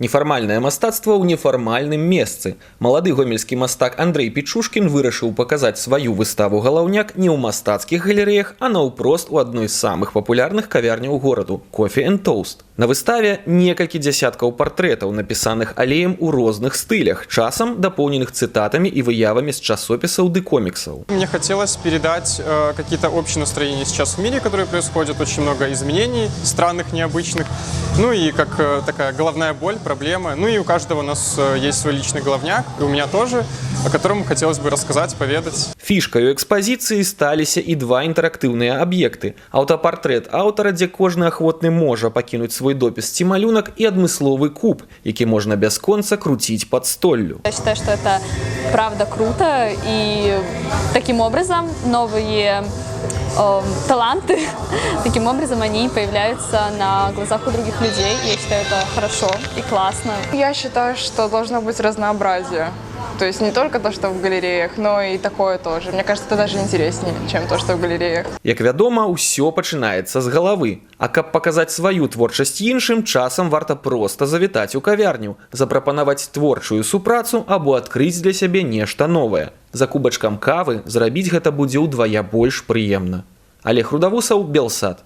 Нефармальнае мастацтва ў нефармальным месцы. Малады гомельскі мастак Андрэй Пічушкін вырашыў паказаць сваю выставу «Галаўняк» не ў мастацкіх галерэях, а наўпрост у адной з самых папулярных кавярняў гораду – «Кофе and Toast». На выставе некалькі дзясяткаў партрэтаў, напісаных алеем у розных стылях, часам дапоўненых цытатамі і выявамі з часопісаў ды коміксаў. Мне хотелось передать какие-то общие настроения сейчас в мире, которые происходят, очень много изменений, странных, необычных. Ну и как такая головная боль, проблема. Ну и у каждого у нас есть свой личный головняк, и у меня тоже, о котором хотелось бы рассказать, поведать. Фішкаю экспазіцыі сталіся і два інтэрактыўныя аб'екты. Аўтапартрэт аўтара, дзе кожны ахвотны можа пакінуць свой допіс ці малюнак, і адмысловы куб, які можна бясконца круціць пад столлю. Я считаю, что это правда круто, и таким образом новые таланты, таким образом они появляются на глазах у других людей. Я считаю, это хорошо и классно. Я считаю, что должно быть разнообразие. То есть не только то, что в галереях, но и такое тоже. Мне кажется, это даже интереснее, чем то, что в галереях. Як вядома, усё пачынаецца з галавы. А каб паказаць сваю творчасць іншым, часам варта проста завітаць у кавярню, запрапанаваць творчую супрацу або адкрыць для сябе нешта новае. За кубачкам кавы зрабіць гэта будзе ўдвая больш прыемна. Олег Рудавусаў, Белсат.